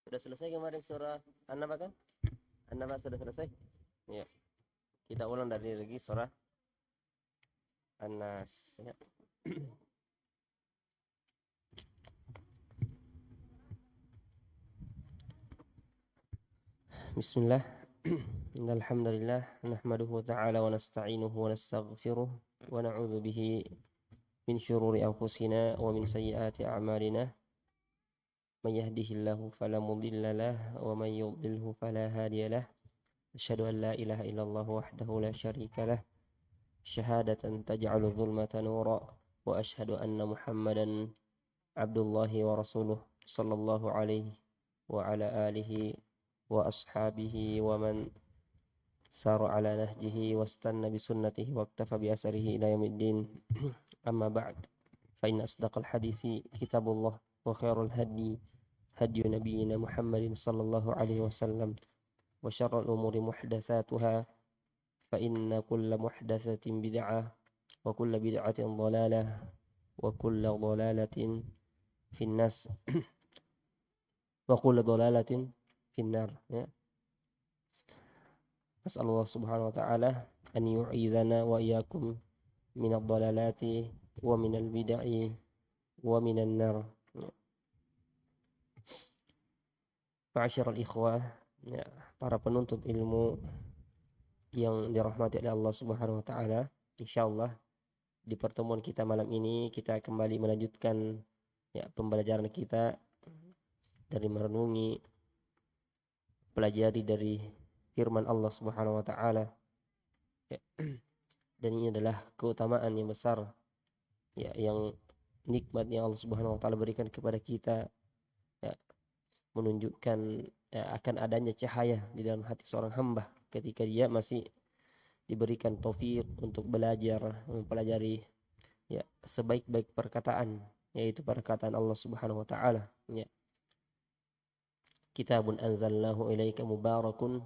Sudah selesai kemarin surah An-Naba kan? An-Naba sudah selesai? Ya. Kita ulang dari lagi surah An-Nas ya. Bismillah. Innal hamdalillah nahmaduhu ta'ala wa nasta'inuhu wa nastaghfiruh wa na'udzu bihi min syururi anfusina wa min sayyiati a'malina. May yahdihillahu fala mudilla lahu wa may yudlilhu fala hadiya lahu. Asyhadu an la ilaha illallah wahdahu la syarika lah. Syahadatan taj'alu dhulmata nura wa asyhadu anna Muhammadan abdullahi wa rasuluh sallallahu alaihi wa ala alihi wa ashabihi wa man sara ala nahjihi wastanna bi sunnatihi waqtafa bi asarihi ila yaumiddin. Amma ba'd, fa inna asdaqal hadithi kitabullah wa khairul hadi hadi nabiyyina Muhammadin sallallahu alaihi wasallam wa syarrul umuri muhdatsatuha fa inna kulla muhdatsatin bid'ah wa kulla bid'atin dhalalah wa kulla dhalalatin finnas wa kulla dhalalatin finnar ya. As'alullah subhanahu wa ta'ala an yu'idhana wa iyyakum minadh dhalalati wa minal bid'i wa minan nar. Ma'asyiral ikhwah ya, para penuntut ilmu yang dirahmati oleh Allah subhanahu wa ta'ala, insyaallah di pertemuan kita malam ini kita kembali melanjutkan ya pembelajaran kita dari merenungi, pelajari dari firman Allah Subhanahu wa taala. Ya. Dan ini adalah keutamaan yang besar ya, yang nikmat yang Allah Subhanahu wa taala berikan kepada kita ya, menunjukkan ya, akan adanya cahaya di dalam hati seorang hamba ketika dia masih diberikan taufik untuk belajar, mempelajari ya sebaik-baik perkataan, yaitu perkataan Allah Subhanahu wa taala ya. Kitabun anzalnahu ilaika mubarakun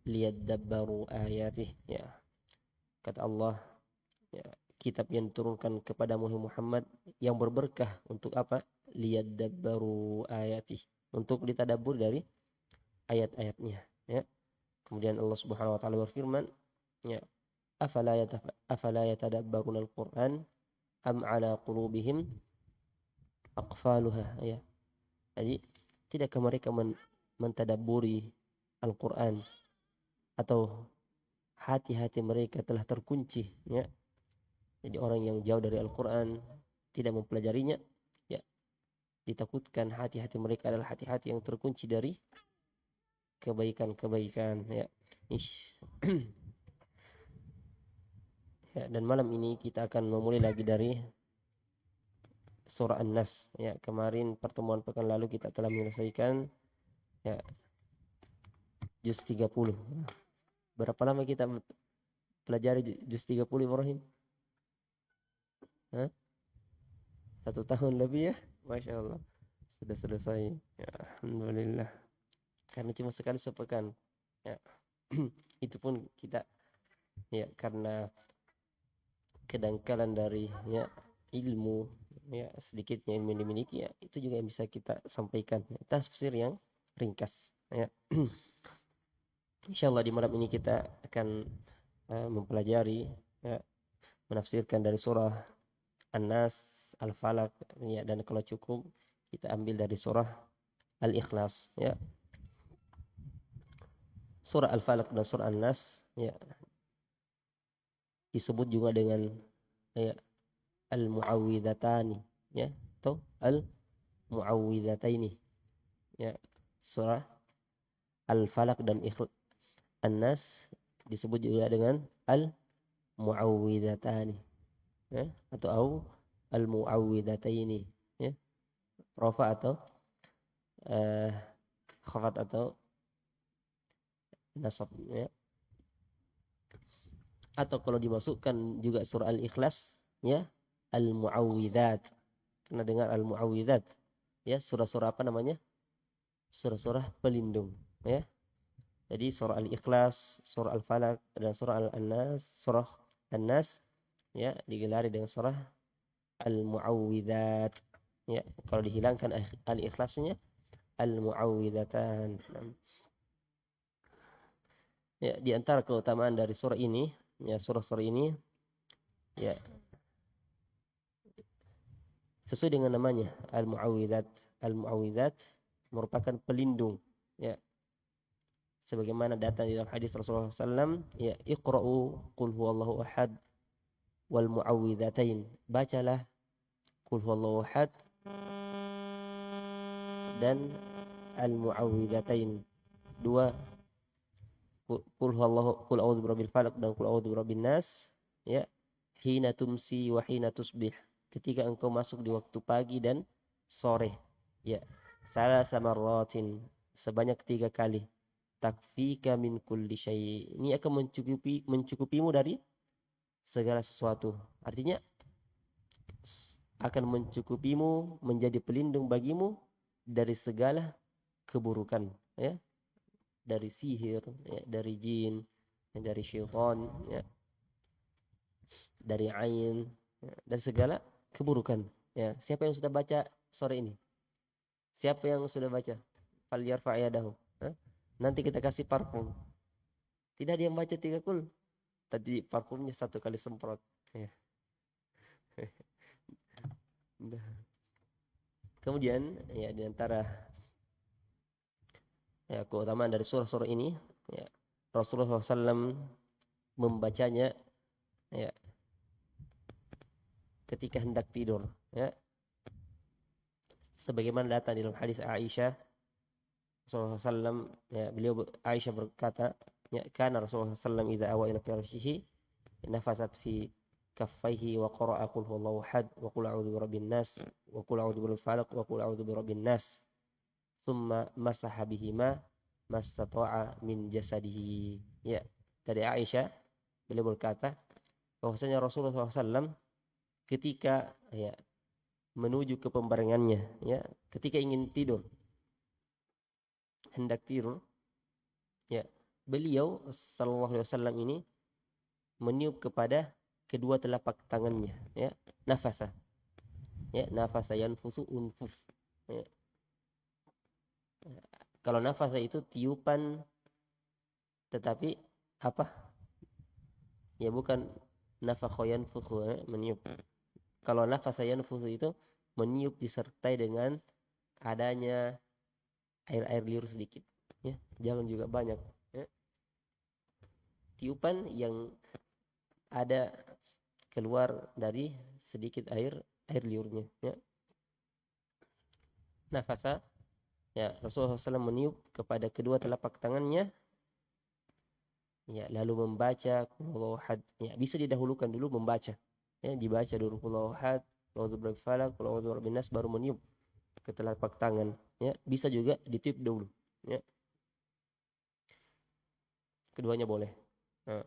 liyadabbaru ayatih ya. Kata Allah ya, kitab yang diturunkan kepadamu Muhammad yang berberkah untuk apa? Liyadabbaru ayatih, untuk ditadabbur dari ayat-ayatnya ya. Kemudian Allah Subhanahu wa taala berfirman ya, afala yatadabbaruna al-Qur'an am ala qulubihim aqfaluha ya. Jadi tidakkah mereka mentadabburi Al-Qur'an atau hati-hati mereka telah terkunci ya. Jadi orang yang jauh dari Al-Qur'an, tidak mempelajarinya ya, ditakutkan hati-hati mereka adalah hati-hati yang terkunci dari kebaikan-kebaikan ya. Ya, dan malam ini kita akan memulai lagi dari surah An-Nas ya. Kemarin pertemuan pekan lalu kita telah menyelesaikan ya juz 30. Berapa lama kita pelajari juz 30 Ibrahim? Hah? 1 tahun lebih ya? Masya Allah. Sudah selesai ya, alhamdulillah. Karena cuma sekali sepekan ya. Itu pun kita ya karena kedangkalan dari ya ilmu ya, sedikitnya ilmu yang dimiliki ya, itu juga yang bisa kita sampaikan ya, tafsir yang ringkas ya. Insyaallah di malam ini kita akan mempelajari ya, menafsirkan dari surah An-Nas, Al-Falaq ya, dan kalau cukup kita ambil dari surah Al-Ikhlas ya. Surah Al-Falaq dan surah An-Nas ya disebut juga dengan ya al-muawwidhatani ya, atau al-muawwidhataini ya. Surah Al-Falaq dan An-Nas disebut juga dengan al-muawwidhatani ya, atau al-muawwidhataini ya. Rafa atau khafat atau nasab ya. Atau kalau dimasukkan juga surah Al-Ikhlas ya, al-muawwidzat. Pernah dengar al-muawwidzat ya, surah-surah apa namanya? Surah-surah pelindung ya. Jadi surah Al-Ikhlas, surah Al-Falaq dan surah Al-Nas, surah An-Nas ya digelari dengan surah al-muawwidzat ya. Kalau dihilangkan Al-Ikhlasnya al-mu'awwidhatan. Ya, di antara keutamaan dari surah ini, ya surah-surah ini, ya sesuai dengan namanya al-mu'awwidhat. Al-mu'awwidhat merupakan pelindung, ya sebagaimana datang di dalam hadis Rasulullah SAW, ya iqra'u qul huwallahu ahad wal mu'awwidhatain, bacalah qul huwallahu ahad dan al mu'awwidhatain, dua, qul huwallahu, qul a'udzu birabbil falaq dan qul a'udzu birabbin nas, ya hina tumsi wa hina tusbih, ketika engkau masuk di waktu pagi dan sore, ya salah samarratin, sebanyak 3 kali, takfika min kulli syai', ini akan mencukupimu dari segala sesuatu. Artinya akan mencukupimu, menjadi pelindung bagimu dari segala keburukan, ya dari sihir, ya dari jin, ya dari syaitan, ya dari ain, ya dari segala keburukan. Ya siapa yang sudah baca sore ini? Siapa yang sudah baca? Falyarfa' yadahu. Nanti kita kasih parfum. Tidak ada yang baca 3 kul. Tadi parfumnya 1 kali semprot. Ya. Kemudian ya di antara ya keutamaan dari surah-surah ini, ya Rasulullah SAW membacanya, ya ketika hendak tidur, ya sebagaimana datang di dalam hadis Aisyah. Rasulullah SAW, ya Aisyah berkata, ya kana Rasulullah SAW idza awa ila firashihi nafasat fi kaffaihi wa qara'a qul huwallahu ahad wa qul a'udzu birabbin nas wa qul a'udzu birabbil falaq wa qul a'udzu birabbin nas thumma masaha bihima mastata'a min jasadihi. Ya dari Aisyah, beliau berkata bahwasanya Rasulullah SAW ketika ya menuju ke pembaringannya, ya ketika ingin tidur, hendak tidur, ya beliau sallallahu alaihi wasallam ini meniup kepada kedua telapak tangannya, ya nafasa, ya nafasa yanfusu unfus, ya. Kalau nafasa itu tiupan, tetapi apa, ya bukan nafakha yanfusu, ya, meniup. Kalau nafasa yanfusu itu meniup disertai dengan adanya air liur sedikit, ya jangan juga banyak, ya. Tiupan yang ada keluar dari sedikit air liurnya, ya nafasa, ya Rasulullah SAW meniup kepada kedua telapak tangannya, ya lalu membaca qul huwallahu ahad, ya bisa didahulukan dulu membaca, ya dibaca dulu qul huwallahu ahad, qul a'udzu birabbil falaq, qul a'udzu birabbin nas, baru meniup ke telapak tangan, ya bisa juga ditiup dulu, ya keduanya boleh. Nah,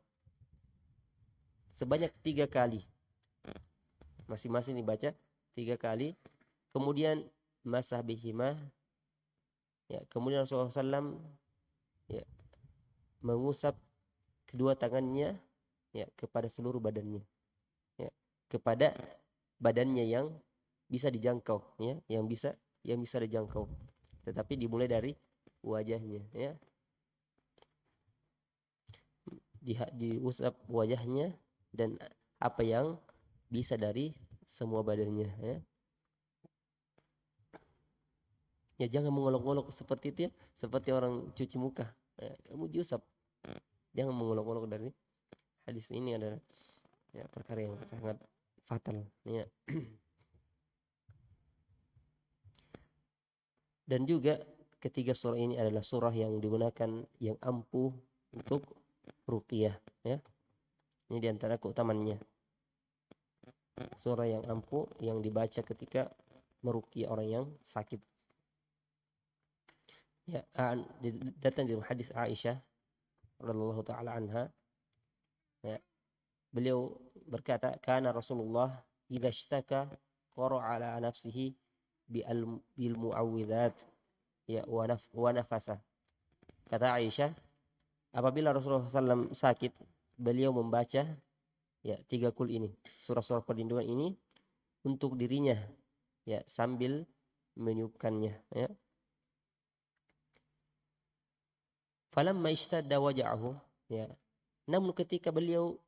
sebanyak 3 kali, masing-masing dibaca 3 kali, kemudian masah bihima, ya kemudian Rasulullah SAW ya mengusap kedua tangannya, ya kepada seluruh badannya, ya kepada badannya yang bisa dijangkau, ya yang bisa dijangkau, tetapi dimulai dari wajahnya, ya diusap wajahnya dan apa yang bisa dari semua badannya, ya. Ya jangan mengolok-olok seperti itu, ya seperti orang cuci muka, ya, kamu diusap, jangan mengolok-olok. Dari hadis ini adalah ya perkara yang sangat fatal, ya. Dan juga ketiga surah ini adalah surah yang digunakan, yang ampuh untuk ruqyah, ya ini diantara keutamannya, surah yang ampuh yang dibaca ketika meruqyah orang yang sakit. Ya, datang di hadis Aisyah radhiyallahu taala anha, ya beliau berkata, kana Rasulullah idza ishtaka qara'a ala nafsihi bil muawwidzat, ya wa nafasa. Kata Aisyah, apabila Rasulullah SAW sakit, beliau membaca ya 3 kul ini, surah-surah perlindungan ini untuk dirinya, ya sambil meniupkannya, ya Falamma ishtadda waja'ahu, ya. Namun ketika beliau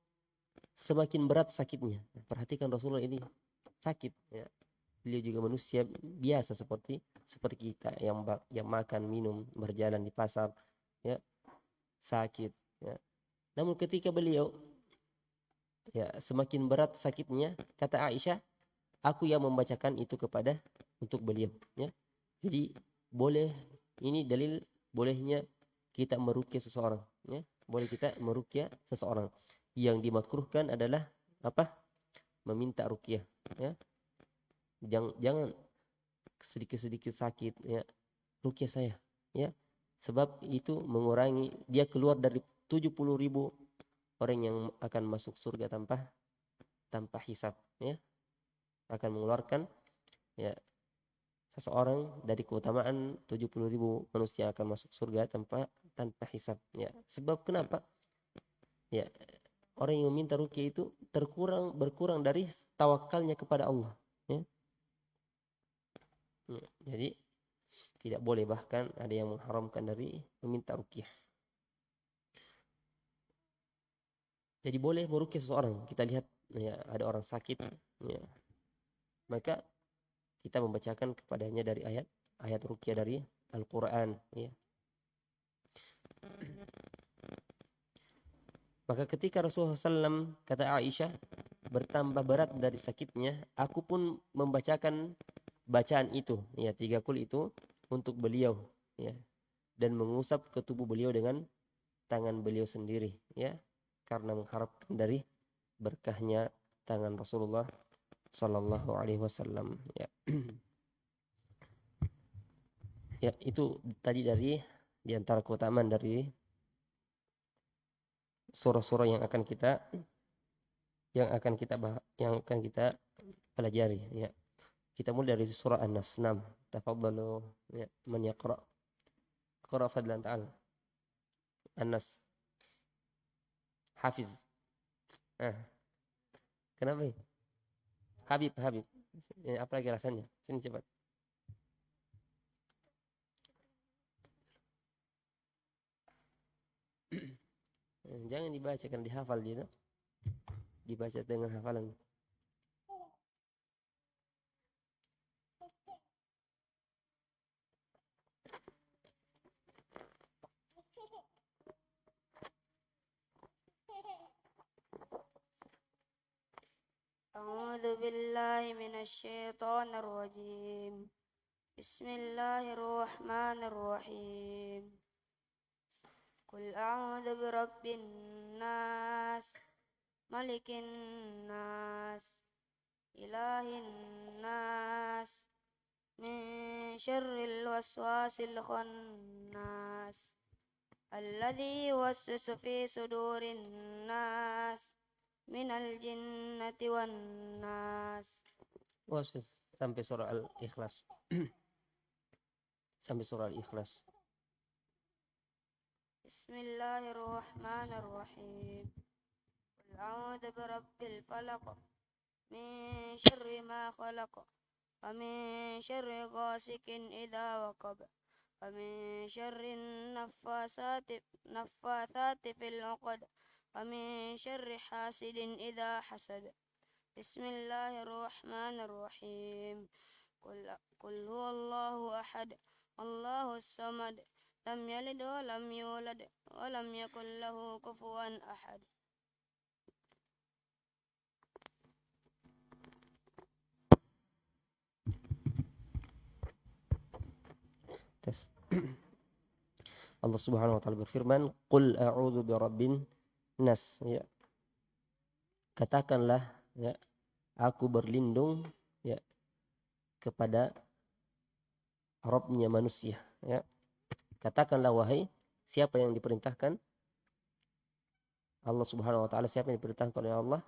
semakin berat sakitnya, perhatikan Rasulullah ini sakit, ya. Beliau juga manusia biasa seperti kita yang makan, minum, berjalan di pasar, ya, sakit, ya. Namun ketika beliau, ya, semakin berat sakitnya, kata Aisyah, aku yang membacakan itu untuk beliau, ya. Jadi boleh, ini dalil bolehnya kita meruqyah seseorang, ya. Boleh kita meruqyah seseorang. Yang dimakruhkan adalah apa? Meminta ruqyah, ya. Jangan sedikit-sedikit sakit, ya, ruqyah saya, ya. Sebab itu mengurangi, dia keluar dari 70.000 orang yang akan masuk surga tanpa hisab, ya. Akan mengeluarkan, ya, seseorang dari keutamaan 70.000 manusia akan masuk surga tanpa hisab, ya. Sebab kenapa? Ya, orang yang meminta ruqyah itu berkurang dari tawakalnya kepada Allah, ya. Ya, jadi tidak boleh, bahkan ada yang mengharamkan dari meminta ruqyah. Jadi boleh meruqyah seseorang. Kita lihat, ya, ada orang sakit, ya, maka kita membacakan kepadanya dari ayat ruqyah dari Al-Quran, ya. Maka ketika Rasulullah SAW, kata Aisyah, bertambah berat dari sakitnya, aku pun membacakan bacaan itu, ya, 3 kul itu untuk beliau, ya, dan mengusap ke tubuh beliau dengan tangan beliau sendiri, ya, karena mengharapkan dari berkahnya tangan Rasulullah Sallallahu Alaihi Wasallam, ya. Ya, itu tadi dari diantara keutamaan dari surah-surah yang akan kita pelajari, ya. Kita mulai dari surah An-Nas. Tafadhalu, ya, man yaqra. Qara fadlan ta'ala. An-Nas. Hafiz. Kenapa? Habib. Ya, apa lagi rasanya? Sini cepat. Jangan dibaca, kan dihafal dia. Dibaca dengan hafalan. أعوذ بالله من الشيطان الرجيم. بسم الله الرحمن الرحيم. قل أعوذ برب الناس ملك الناس إله الناس من شر الوسواس الخناس الذي يوسوس في صدور الناس minal jinnati wan nas. Sampai surah Al-Ikhlas. Sampai surah Al-Ikhlas. Bismillahirrahmanirrahim. Qul a'udzu birabbil falaq min syarri ma khalaq wa min syarri ghasikin idza waqab wa min syarri naffatsati fil 'uqad wa min syarri hasidin idza hasad. Bismillahirrahmanirrahim. Qul huwallahu ahad, Allahus samad, lam yalid wa lam yulad wa lam yakul lahu kufuwan ahad. Tes. Allah Subhanahu wa taala berfirman, "Qul a'udzu birabbin nas." Ya. Katakanlah, ya, aku berlindung, ya, kepada Rabbnya manusia, ya. Katakanlah, wahai siapa yang diperintahkan Allah Subhanahu wa taala, siapa yang diperintahkan oleh Allah,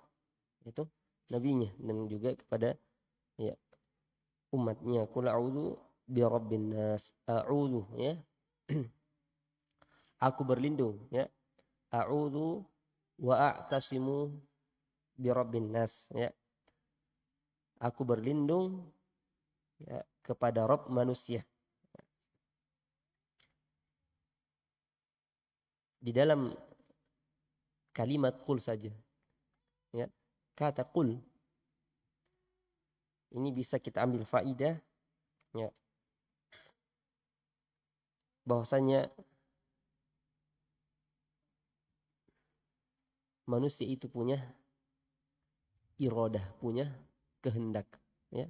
itu nabinya, dan juga kepada, ya, umatnya. Qul a'udzu birabbin nas. A'udzu, ya. Aku berlindung, ya. A'udzu wa a'tasimu birabbin nas, ya. Aku berlindung, ya, kepada Rabb manusia. di dalam kalimat qul saja, ya, kata qul ini bisa kita ambil faidah, ya, bahwasanya manusia itu punya iradah, punya kehendak, ya.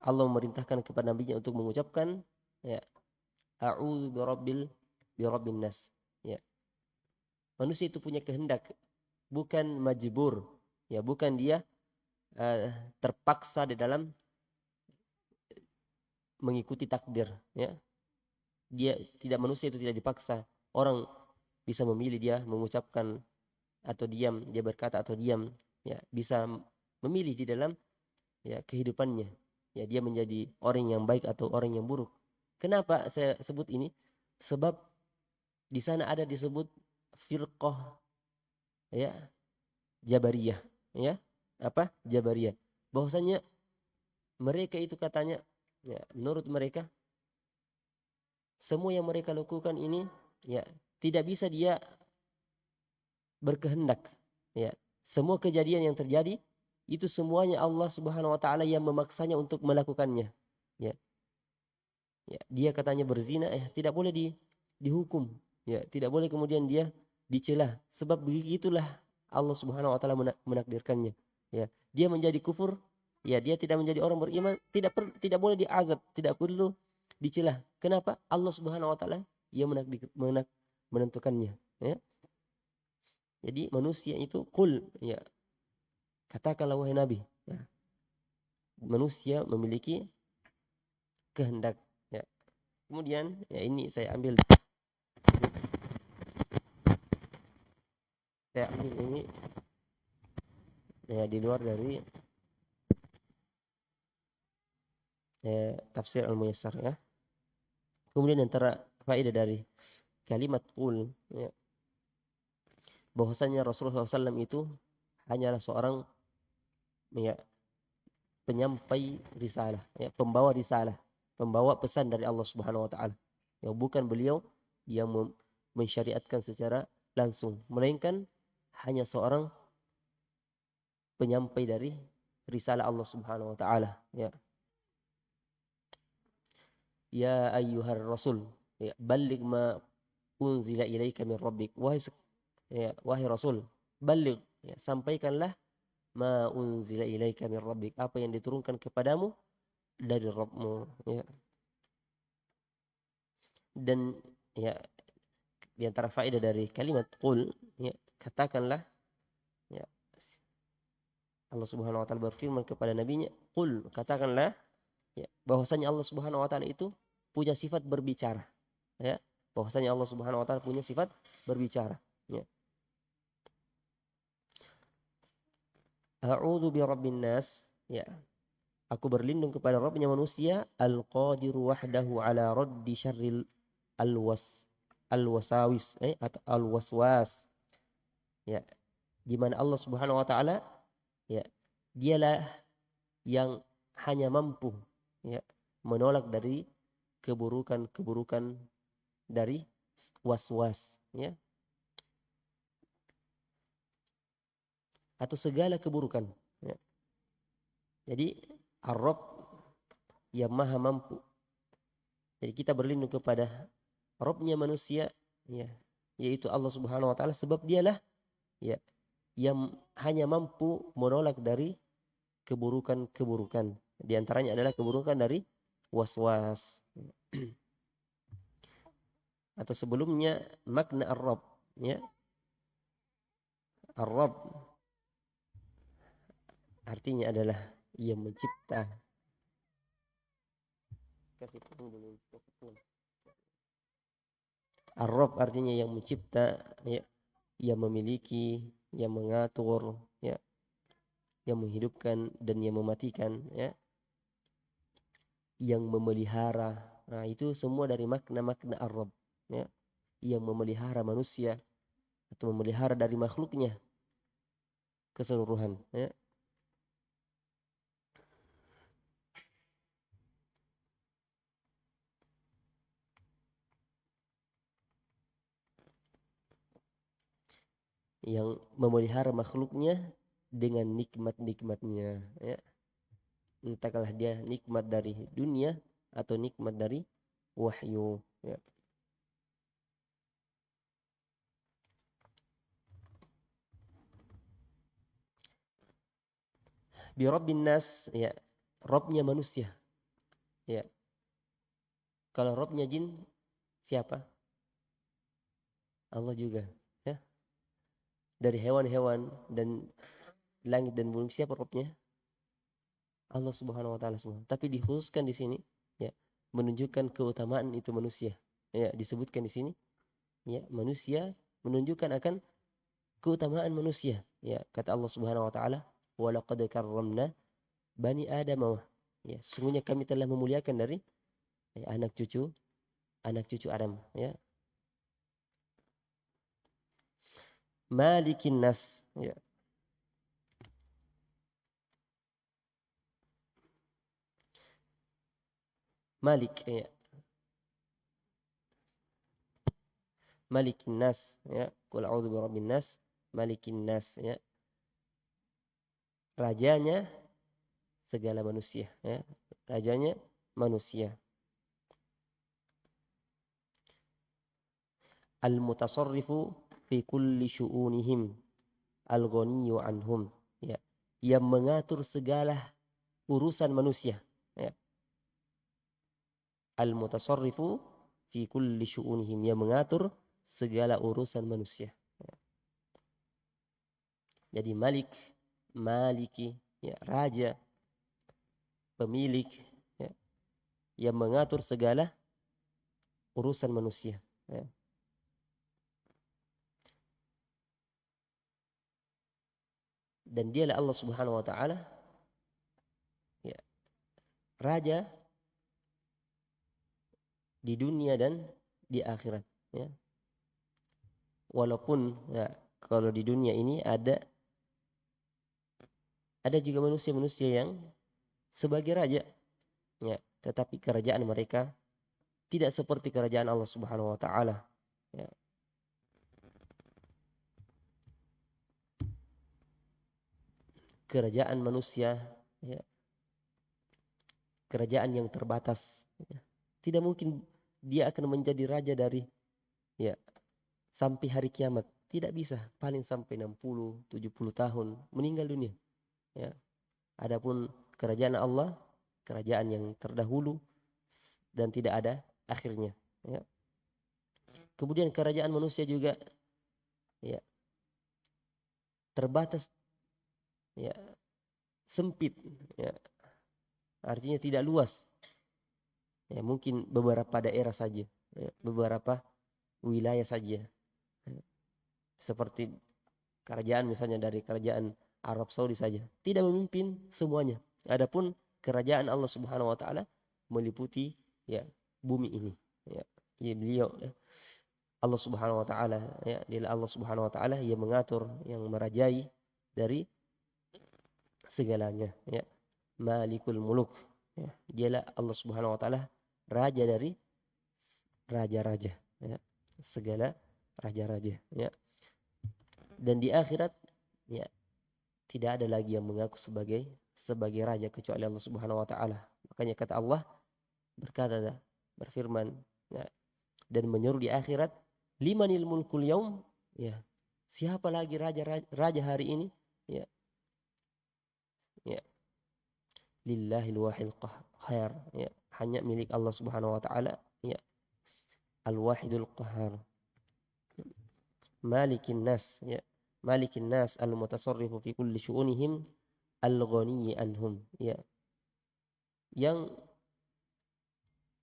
Allah memerintahkan kepada nabinya untuk mengucapkan, ya, a'udzu birabbin nas, ya. Manusia itu punya kehendak, bukan majbur, ya, bukan dia terpaksa di dalam mengikuti takdir, ya. Dia tidak, manusia itu tidak dipaksa. Orang bisa memilih dia mengucapkan atau diam, dia berkata atau diam, ya, bisa memilih di dalam, ya, kehidupannya, ya, dia menjadi orang yang baik atau orang yang buruk. Kenapa saya sebut ini? Sebab di sana ada disebut firqah, ya, Jabariyah, ya, apa? Jabariyah. Bahwasanya mereka itu katanya, ya, menurut mereka semua yang mereka lakukan ini, ya, tidak bisa dia berkehendak, ya. Semua kejadian yang terjadi itu semuanya Allah Subhanahu wa taala yang memaksanya untuk melakukannya, ya. Ya, dia katanya berzina, tidak boleh dihukum, ya, tidak boleh kemudian dia dicela sebab begitulah Allah Subhanahu wa taala menakdirkannya, ya. Dia menjadi kufur, ya, dia tidak menjadi orang beriman, tidak boleh diazab, tidak perlu dicela. Kenapa? Allah Subhanahu wa taala yang menentukannya, ya. Jadi manusia itu qul, ya, katakanlah wahai Nabi, ya, manusia memiliki kehendak, ya. Kemudian, ya, ini saya ambil ini, ya, di luar dari tafsir Al-Muyassar, ya. Kemudian antara faedah dari kalimat qul, ya, bahwasanya Rasulullah SAW itu hanyalah seorang, ya, penyampai risalah, ya, pembawa risalah, pembawa pesan dari Allah Subhanahu wa taala. Ya, bukan beliau yang mensyariatkan secara langsung, melainkan hanya seorang penyampai dari risalah Allah Subhanahu wa taala, ya. Ya ayyuhar rasul, ya, balligh ma unzila ilaika min rabbik. Wahai rasul, balligh, ya, sampaikanlah ma unzila ilaika min rabbik, apa yang diturunkan kepadamu dari Rabbmu, ya. Dan, ya, di antara faedah dari kalimat qul, ya, katakanlah, ya, Allah Subhanahu wa taala berfirman kepada nabinya, qul, katakanlah, ya, bahwasanya Allah Subhanahu wa taala itu punya sifat berbicara, ya. Bahwasanya Allah Subhanahu wa taala punya sifat berbicara, ya. A'udzu birabbin nas, ya, aku berlindung kepada Rabbnya manusia, al-qadiru wahdahu ala raddi syarril alwasawis, atau alwaswas, ya, di mana Allah Subhanahu wa taala, ya, dialah yang hanya mampu, ya, menolak dari keburukan-keburukan dari waswas, ya, atau segala keburukan, ya. Jadi Ar-Rabb yang maha mampu. Jadi kita berlindung kepada Rabbnya manusia, ya, yaitu Allah Subhanahu wa taala, sebab dialah, ya, yang hanya mampu menolak dari keburukan-keburukan. Di antaranya adalah keburukan dari waswas. Atau sebelumnya makna Ar-Rabb, ya. Ar-Rabb artinya adalah yang mencipta. Ar-Rabb artinya yang mencipta, ya, yang memiliki, yang mengatur, ya, yang menghidupkan dan yang mematikan, ya, yang memelihara. Nah, itu semua dari makna-makna Ar-Rabb, ya, yang memelihara manusia atau memelihara dari makhluknya keseluruhan, ya. yang memelihara makhluknya dengan nikmat-nikmatnya, ya. Entahkah dia nikmat dari dunia atau nikmat dari wahyu, ya. Bi rabbin nas, ya, Robnya manusia, ya. Kalau Robnya jin siapa? Allah juga, ya. Dari hewan-hewan dan langit dan bumi siapa Robnya? Allah Subhanahu wa taala semua. Tapi dikhususkan di sini, ya, menunjukkan keutamaan itu manusia. Ya, disebutkan di sini, ya, manusia menunjukkan akan keutamaan manusia. Ya, kata Allah Subhanahu wa taala, "Wa laqad karramna bani Adam." Ya, sesungguhnya kami telah memuliakan dari, ya, anak cucu Adam, ya. Malikin nas, ya. Malik, ya. Malikin nas, ya. Qul a'udzu birabbin nas, malikin nas, ya. Rajanya segala manusia, ya. Rajanya manusia. Al-mutasarrifu fi kulli syu'unihim, al-ghaniyyu anhum, ya. Yang mengatur segala urusan manusia, ya. Al-mutasarrifu fi kulli syu'unihim, yang mengatur segala urusan manusia, ya. Jadi Malik, Maliki, ya, raja, pemilik, ya, yang mengatur segala urusan manusia, ya. Dan dialah Allah Subhanahu wa taala, ya, raja di dunia dan di akhirat, ya. Walaupun, ya, kalau di dunia ini ada juga manusia-manusia yang sebagai raja, ya, tetapi kerajaan mereka tidak seperti kerajaan Allah Subhanahu wa taala, ya. Kerajaan manusia, ya, kerajaan yang terbatas, ya. Tidak mungkin dia akan menjadi raja dari, ya, sampai hari kiamat. Tidak bisa, paling sampai 60, 70 tahun meninggal dunia, ya. Adapun kerajaan Allah, kerajaan yang terdahulu dan tidak ada akhirnya, ya. Kemudian kerajaan manusia juga, ya, terbatas, ya, sempit, ya. Artinya tidak luas. Ya, mungkin beberapa daerah saja, ya, beberapa wilayah saja. Ya. Seperti kerajaan misalnya dari kerajaan Arab Saudi saja, tidak memimpin semuanya. Adapun kerajaan Allah Subhanahu wa taala meliputi, ya, bumi ini, ya. Ya, beliau, ya, Allah Subhanahu wa taala, ya, dia Allah Subhanahu wa taala yang mengatur, yang merajai dari segalanya, ya. Malikul Muluk, ya. Dialah Allah Subhanahu wa taala raja dari raja-raja, ya. Segala raja-raja, ya. Dan di akhirat, ya, tidak ada lagi yang mengaku sebagai raja kecuali Allah Subhanahu wa taala. Makanya kata Allah, berkata, berfirman, ya, dan menyeru di akhirat, limanil mulkul yaum, ya. Siapa lagi raja hari ini? Ya. Ya. Lillahil wahil qahhar, ya. Hanya milik Allah Subhanahu wa taala, ya. Al-Wahidul Qahhar. Malikin nas, ya. Malikin nas al-mutasarrifu fi kulli syu'unihim al-ghani anhum, ya. Yang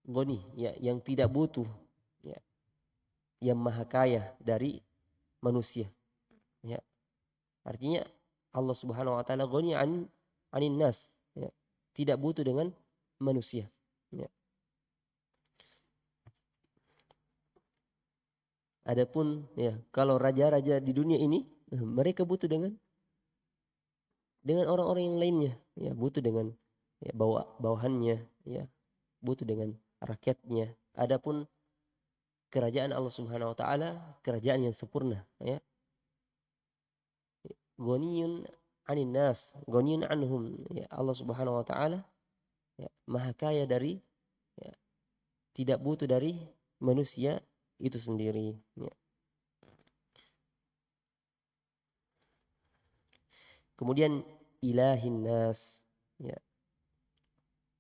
ghani, ya, yang tidak butuh, ya. Yang maha kaya dari manusia, ya. Artinya Allah Subhanahu wa taala ghani anin nas, ya. Tidak butuh dengan manusia, ya. Adapun, ya, kalau raja-raja di dunia ini, mereka butuh dengan orang-orang yang lainnya, ya, butuh dengan, ya, bawahannya, ya, butuh dengan rakyatnya. Adapun kerajaan Allah Subhanahu wa taala kerajaan yang sempurna, ya. ghaniyun 'anil nas, ghaniyun anhum. Ya, Allah Subhanahu wa taala ya, maha kaya dari ya, tidak butuh dari manusia itu sendiri. Ya. Kemudian ilahin nas. Ya.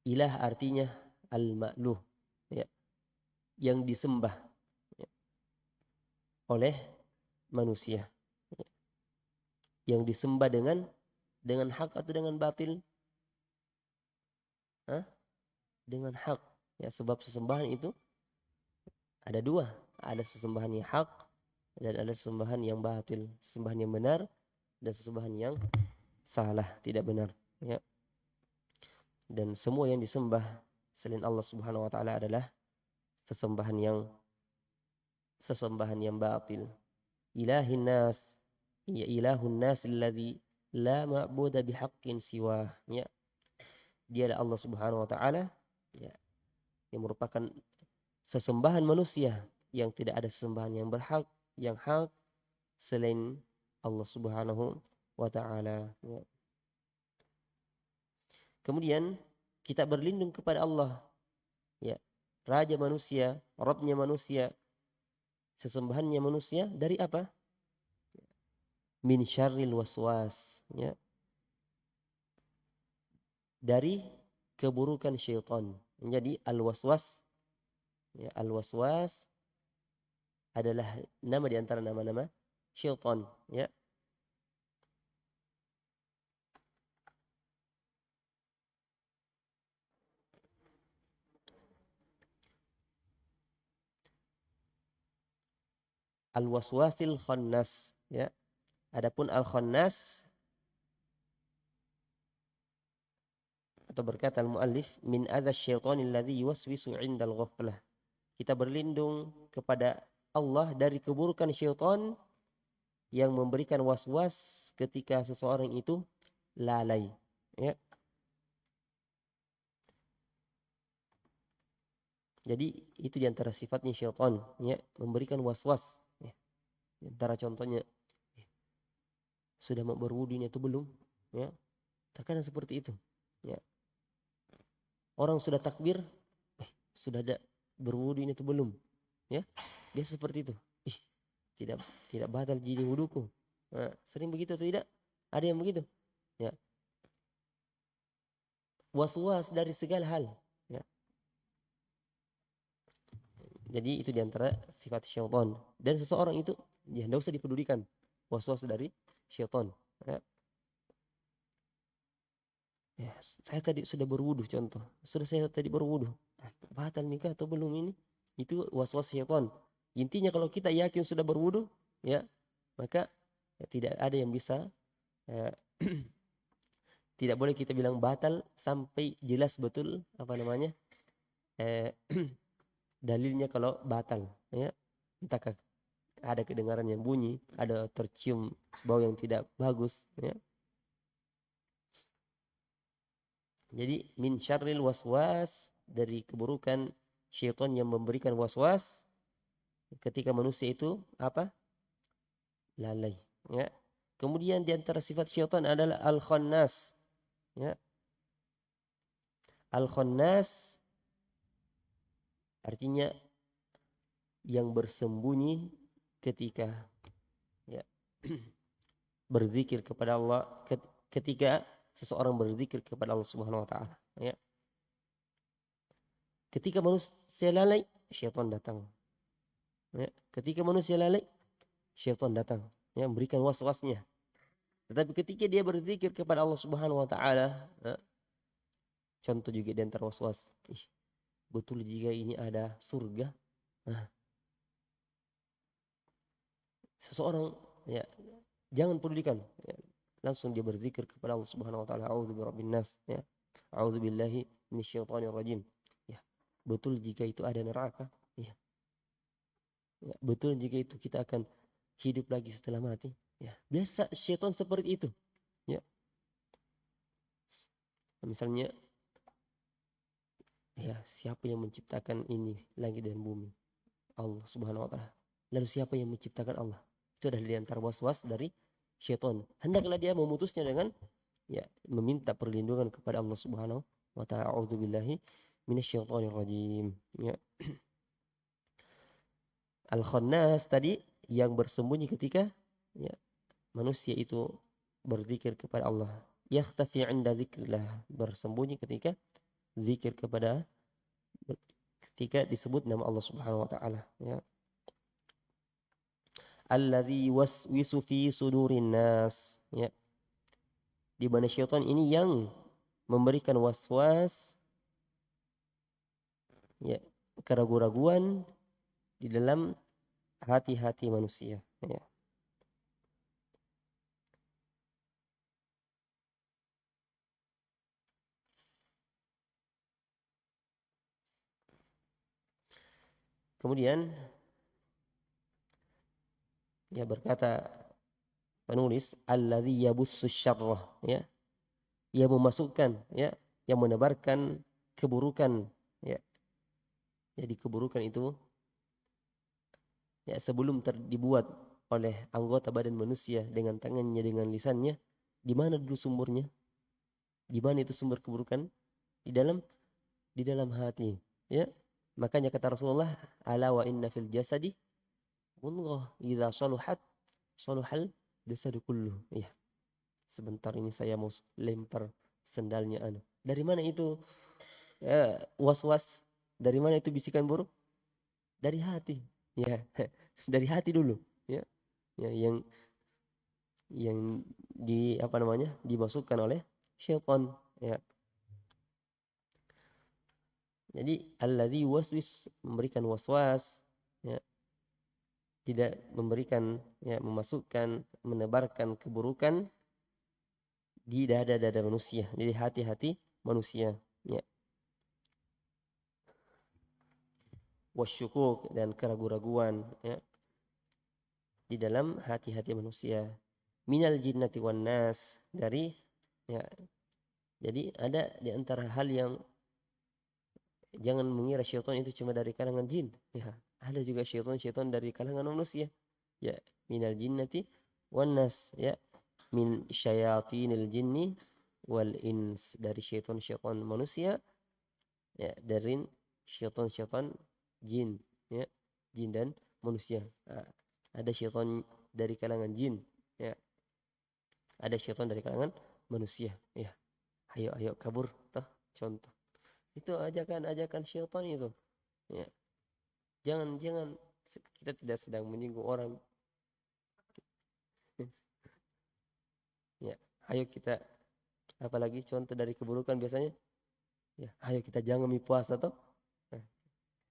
Ilah artinya al-ma'luh. Ya. Yang disembah ya, oleh manusia. Ya. Yang disembah dengan hak atau dengan batil? Hah? Dengan hak. Ya, sebab sesembahan itu ada dua. Ada sesembahan yang hak dan ada sesembahan yang batil. Sesembahan yang benar dan sesembahan yang salah, tidak benar. Ya. Dan semua yang disembah selain Allah Subhanahu wa taala adalah sesembahan yang batil. Ilahin nas, ya ilahun nas alladzi la ma'budu bihaqqin siwah. Ya. Dia adalah Allah Subhanahu wa taala ya, yang merupakan sesembahan manusia yang tidak ada sesembahan yang berhak, yang hak selain Allah Subhanahu wa taala. Ya. Kemudian kita berlindung kepada Allah, ya, Raja manusia, Rabbnya manusia, sesembahannya manusia dari apa? Min syarril waswas, ya, dari keburukan syaitan. Jadi al-waswas, ya, al-waswas adalah nama di antara nama-nama syaitan, ya. Al-waswasil khannas, ya. Adapun al-khannas atau berkata al-muallif min adzas syaitanil ladzi yuwaswisu 'indal ghaflah. Kita berlindung kepada Allah dari keburukan syaitan yang memberikan was-was ketika seseorang itu lalai, ya. Jadi itu diantara sifatnya syaitan, ya, memberikan was-was, ya. Antara contohnya sudah mau berwudu atau belum, ya. Terkadang seperti itu, ya. Orang sudah takbir, sudah ada berwudu atau belum, ya. Dia seperti itu. Ih, tidak tidak batal jadi wuduku. Nah, sering begitu atau tidak? Ada yang begitu, ya. Was-was dari segala hal, ya. Jadi itu diantara sifat syaitan. Dan seseorang itu ya tidak usah dipedulikan was-was dari syaitan. Ya. Ya, saya tadi sudah berwudu contoh. Saya tadi berwudu. Batal nikah atau belum ini? Itu was-was syaitan. Intinya kalau kita yakin sudah berwudu, ya, maka ya, tidak ada yang bisa ya, tidak boleh kita bilang batal sampai jelas betul apa namanya? Eh, dalilnya kalau batal, ya. Entahkah ada kedengaran yang bunyi, ada tercium bau yang tidak bagus, ya. Jadi min syarril waswas, dari keburukan syaitan yang memberikan waswas ketika manusia itu apa? Lalai, ya. Kemudian di antara sifat syaitan adalah al-khannas, ya. Al-khannas artinya yang bersembunyi ketika ya berzikir kepada Allah, ketika seseorang berzikir kepada Allah Subhanahu wa taala, ya. Ketika manusia lalai, syaitan datang. Ya. Ketika manusia lalai, syaitan datang, ya, memberikan was-wasnya. Tetapi ketika dia berzikir kepada Allah Subhanahu wa taala, ya, contoh juga di antara was-was, betul jika ini ada surga. Nah, seseorang ya jangan pedulikan, ya, langsung dia berzikir kepada Allah Subhanahu wa taala, a'udzu birabbin nas, ya. A'udzu billahi minasyaitonir rajim. Ya, betul jika itu ada neraka, ya. Ya, betul jika itu kita akan hidup lagi setelah mati, ya. Biasa syaitan seperti itu, ya. Misalnya ya, siapa yang menciptakan ini langit dan bumi? Allah Subhanahu wa taala. Lalu siapa yang menciptakan Allah? Itu adalah di antara was-was dari syaitan. Hendaklah dia memutusnya dengan meminta perlindungan kepada Allah Subhanahu wa ta'ala. A'udzubillahi minasyaitonir rajim. Ya. Al-Khannas tadi yang bersembunyi ketika manusia itu berzikir kepada Allah. Yakhtafi 'inda dzikrillah, bersembunyi ketika zikir ketika disebut nama Allah Subhanahu wa taala, ya. Alladzi waswisu fi sudurin nas, ya. Di mana syaitan ini yang memberikan waswas, ya, keraguan-raguan di dalam hati-hati manusia, ya. Kemudian berkata penulis, alladzi yabussus syarrah, ya. Ia memasukkan, yang menebarkan keburukan, ya. Jadi keburukan itu sebelum dibuat oleh anggota badan manusia dengan tangannya, dengan lisannya, di mana dulu sumbernya? Di mana itu sumber keburukan? Di dalam hati, ya. Makanya kata Rasulullah, ala wa inna fil jasadi mudghah idza saluhat saluhal jasadu kulluh. Ya. Sebentar ini saya mau lempar sendalnya Dari mana itu was-was? Dari mana itu bisikan buruk? Dari hati. Ya. Dari hati dulu, ya. Ya, yang dimasukkan oleh syaitan, ya. Jadi alladzi waswis, memberikan waswas, ya. Tidak memberikan, memasukkan, menebarkan keburukan di dada-dada manusia, di hati-hati manusia, ya. Wasyukuk, dan keraguan-raguan, ya, di dalam hati-hati manusia. Minal jinnati wan nas, dari, ya. Jadi ada di antara hal yang jangan mengira syaitan itu cuma dari kalangan jin, ya. Ada juga syaitan dari kalangan manusia, ya. Minal jinnati wan nas, ya. Min syayatinil jinni wal ins, dari syaitan manusia, ya, dari syaitan jin, ya, jin dan manusia. Nah, ada syaitan dari kalangan jin, ya. Ada syaitan dari kalangan manusia, ya. Ayo kabur, toh contoh. Itu ajakan syaitan itu, ya. Jangan kita tidak sedang menyinggung orang. Ya, ayo kita, apalagi contoh dari keburukan biasanya, ya, ayo kita jangan puasa toh. Nah,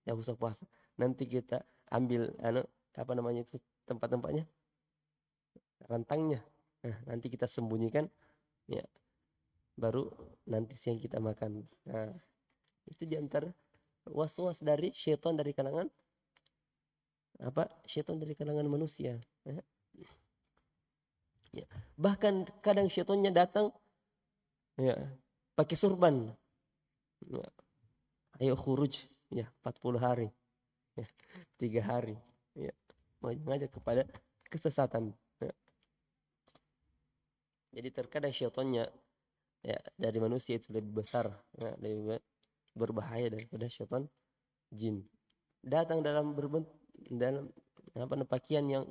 ya usah puasa. Nanti kita ambil itu tempat-tempatnya, rantangnya. Nah, nanti kita sembunyikan, ya. Baru nanti siang kita makan. Nah, itu diantar was-was dari syaitan dari kalangan syaitan dari kalangan manusia, ya. Ya. Bahkan kadang syaitannya datang, ya, pakai surban, ya. Ayo khuruj, ya, 40 hari, ya, 3 hari, ya, mengajak kepada kesesatan, ya. Jadi terkadang syaitannya, ya, dari manusia itu lebih besar, ya, lebih berbahaya daripada syaitan jin. Datang dalam pakaian yang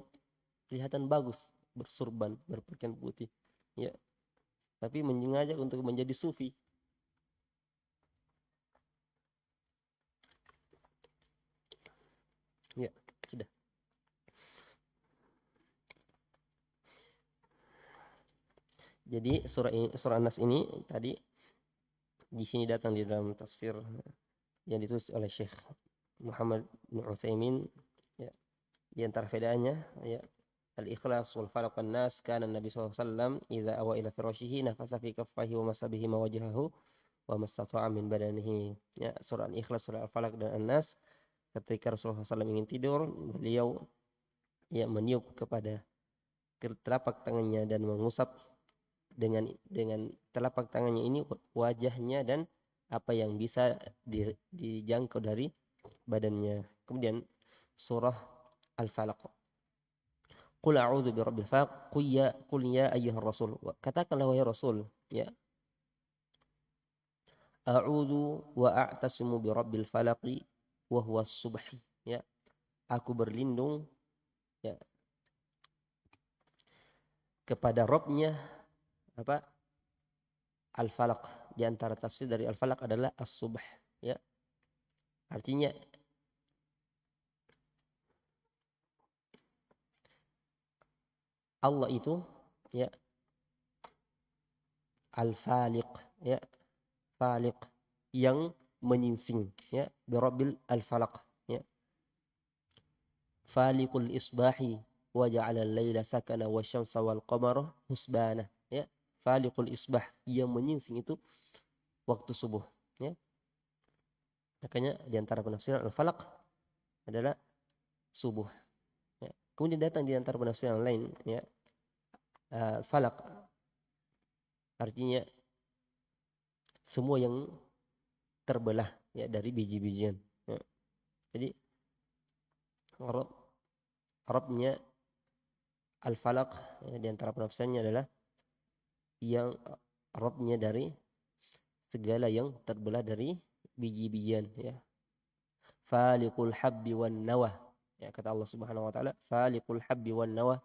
kelihatan bagus, bersurban, berpakaian putih, ya. Tapi mengajak untuk menjadi sufi. Ya, sudah. Jadi surah An-Nas ini tadi di sini datang di dalam tafsir yang ditulis oleh Syekh Muhammad bin Utsaimin, ya. Di antara bedanya, ya, al-ikhlas wal falaq wan nas, kana Nabi sallallahu alaihi wasallam idza awa ila firashihi nafasa fi kaffihi wa masabihi mawajahahu wa mastata'a min badanihi. Ya, surah al-ikhlas, surah al-falaq dan an-nas, ketika Rasulullah SAW ingin tidur, beliau, ya, meniup kepada telapak tangannya dan mengusap dengan telapak tangannya ini wajahnya dan apa yang bisa dijangkau dari badannya. Kemudian surah Al-Falaq, Qul a'udzu birabbil falaq, qul ya ayyuhar rasul. Katakanlah wahai Rasul, ya. A'udzu wa a'tasimu birabbil falaqi wa huwas subhi, ya. Aku berlindung, ya, kepada Rabbnya apa? Al-falaq. Di antara tafsir dari al-falaq adalah as-subh, ya. Artinya Allah itu, ya, al-faliq, ya, faliq, yang menyingsing, ya, birabbil al-falaq, ya. Faliqul isbahi wa ja'ala al-laila sakana wasyamsa wal qamara husbana, ya. Faliqul isbah, yang menyingsing itu waktu subuh, ya. Makanya di antara penafsiran al-falaq adalah subuh, ya. Kemudian datang di antara penafsiran lain, ya, al-falaq artinya semua yang terbelah, ya, dari biji-bijian, ya. Jadi Rabbnya al-falaq, ya, di antara penafsirannya adalah yang Rabbnya dari segala yang terbelah dari biji-bijian, ya. Faliqul habbi wan nawah, ya, kata Allah Subhanahu wa taala, faliqul habbi wan nawah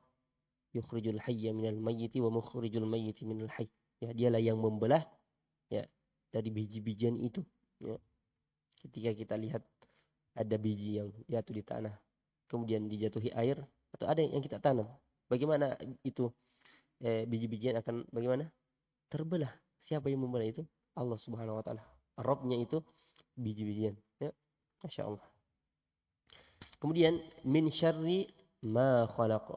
yukhrijul hayya minal mayyiti wa mukhrijul mayyiti minal hayy. Ya, dialah yang membelah, ya, dari biji-bijian itu, ya. Ketika kita lihat ada biji yang jatuh di tanah, kemudian dijatuhi air, atau ada yang kita tanam, bagaimana itu biji-bijian akan bagaimana? Terbelah. Siapa yang membelah itu? Allah Subhanahu wa taala. Rabbnya itu biji-bijian, ya. Masya Allah. Kemudian min syarri ma khalaq.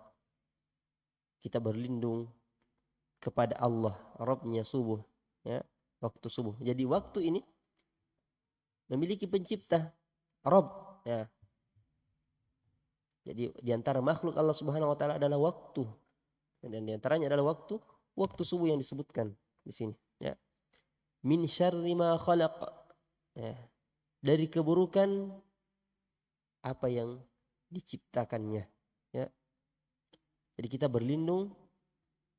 Kita berlindung kepada Allah, Rabbnya subuh, ya, waktu subuh. Jadi waktu ini memiliki pencipta, Rabb, ya. Jadi di antara makhluk Allah Subhanahu wa taala adalah waktu. Dan di antaranya adalah waktu subuh yang disebutkan di sini, ya. Min syarri ma khalaq. Ya. Dari keburukan apa yang diciptakannya, ya. Jadi kita berlindung